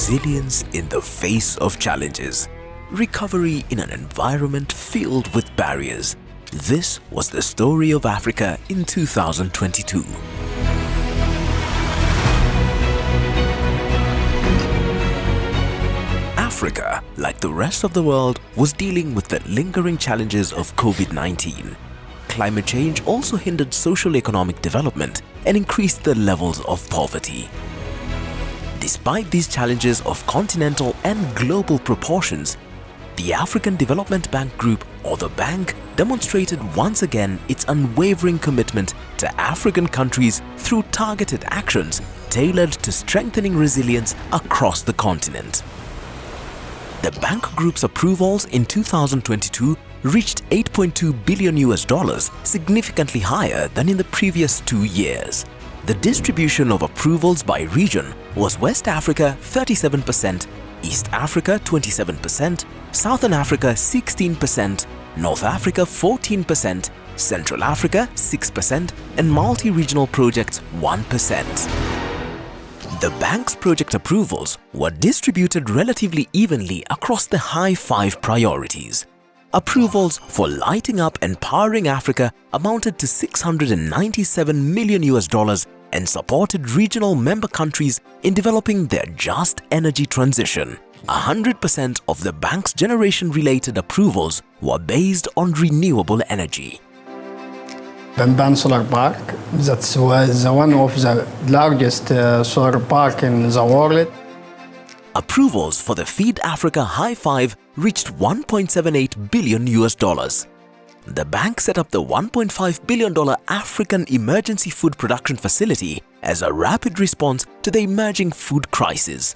Resilience in the face of challenges. Recovery in an environment filled with barriers. This was the story of Africa in 2022. Africa, like the rest of the world, was dealing with the lingering challenges of COVID-19. Climate change also hindered socio-economic development and increased the levels of poverty. Despite these challenges of continental and global proportions, the African Development Bank Group, or the bank, demonstrated once again its unwavering commitment to African countries through targeted actions tailored to strengthening resilience across the continent. The bank group's approvals in 2022 reached $8.2 billion, significantly higher than in the previous 2 years. The distribution of approvals by region was West Africa 37%, East Africa 27%, Southern Africa 16%, North Africa 14%, Central Africa 6%, and multi-regional projects 1%. The bank's project approvals were distributed relatively evenly across the high 5 priorities. Approvals for lighting up and powering Africa amounted to $697 million and supported regional member countries in developing their just energy transition. 100% of the bank's generation-related approvals were based on renewable energy. Bamban Solar Park, that's one of the largest solar park in the world. Approvals for the Feed Africa High 5 reached $1.78 billion. The bank set up the $1.5 billion African Emergency Food Production Facility as a rapid response to the emerging food crisis.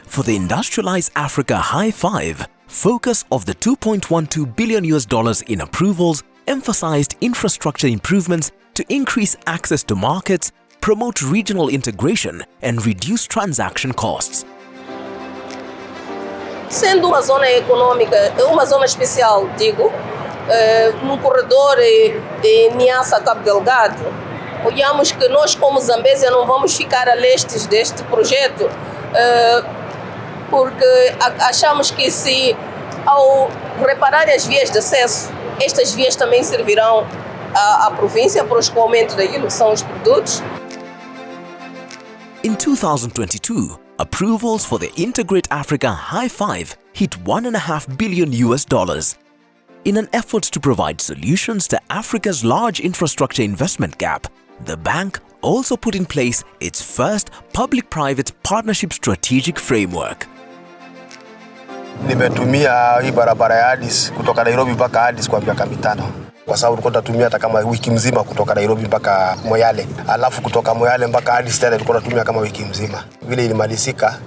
For the Industrialize Africa High 5, focus of the $2.12 billion in approvals emphasized infrastructure improvements to increase access to markets, promote regional integration, and reduce transaction costs. Sendo uma zona econômica, uma zona especial, digo, num corredor Niassa-Cabo Delgado, olhamos que nós como Zambésia não vamos ficar a leste deste projeto, porque achamos que se ao reparar as vias de acesso, estas vias também servirão à província para o escoamento daquilo que são os produtos. In 2022, approvals for the Integrate Africa High 5 hit $1.5 billion. In an effort to provide solutions to Africa's large infrastructure investment gap, the bank also put in place its first public-private partnership strategic framework. Nimetumia hii barabara ya Addis kutoka Nairobi mpaka Addis kwa miaka 5. Kwa sababu tulikuwa tunatumia hata kama wiki mzima kutoka Nairobi mpaka Moyale. Alafu kutoka Moyale mpaka Addis tena tulikuwa tunatumia kama wiki mzima. Vile ilimalizika,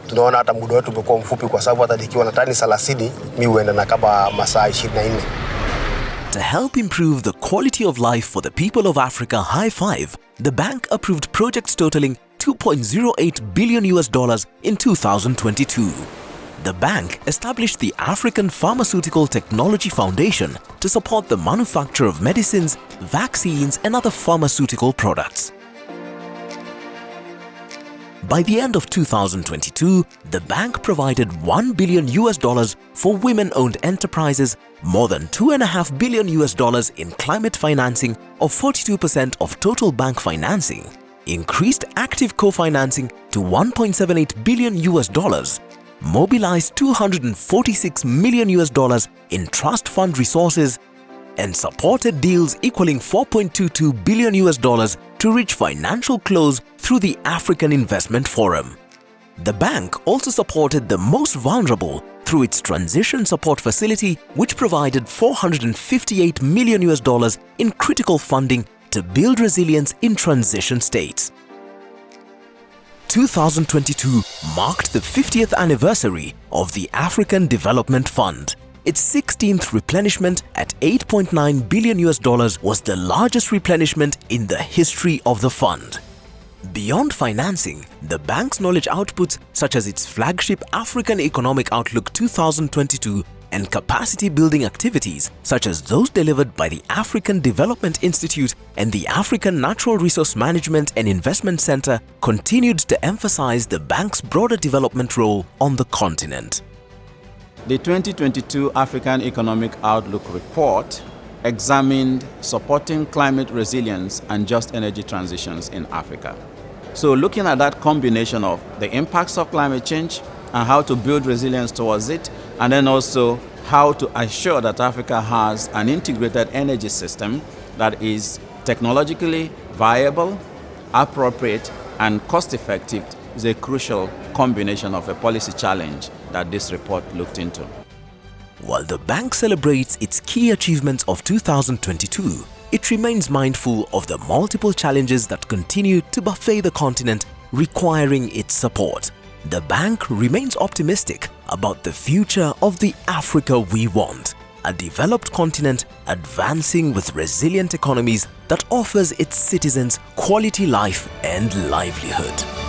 tunaona hata muda wetu umekuwa mfupi kwa sababu hata nikiwa na tani 30, mimi huenda na kama masaa 24. To help improve the quality of life for the people of Africa High 5, the bank approved projects totaling $2.08 billion in 2022. The bank established the African Pharmaceutical Technology Foundation to support the manufacture of medicines, vaccines, and other pharmaceutical products. By the end of 2022, the bank provided $1 billion for women-owned enterprises, more than $2.5 billion in climate financing, or 42% of total bank financing, increased active co-financing to $1.78 billion, mobilized $246 million in trust fund resources, and supported deals equaling $4.22 billion to reach financial close through the African Investment Forum. The bank also supported the most vulnerable through its Transition Support Facility, which provided $458 million in critical funding to build resilience in transition states. 2022 marked the 50th anniversary of the African Development Fund. Its 16th replenishment at $8.9 billion was the largest replenishment in the history of the fund. Beyond financing, the bank's knowledge outputs, such as its flagship African Economic Outlook 2022 and capacity-building activities, such as those delivered by the African Development Institute and the African Natural Resource Management and Investment Center, continued to emphasize the bank's broader development role on the continent. The 2022 African Economic Outlook report examined supporting climate resilience and just energy transitions in Africa. So looking at that combination of the impacts of climate change and how to build resilience towards it, and then also how to assure that Africa has an integrated energy system that is technologically viable, appropriate, and cost-effective is a crucial combination of a policy challenge that this report looked into. While the bank celebrates its key achievements of 2022, it remains mindful of the multiple challenges that continue to buffet the continent, requiring its support. The bank remains optimistic about the future of the Africa we want, a developed continent advancing with resilient economies that offers its citizens quality life and livelihood.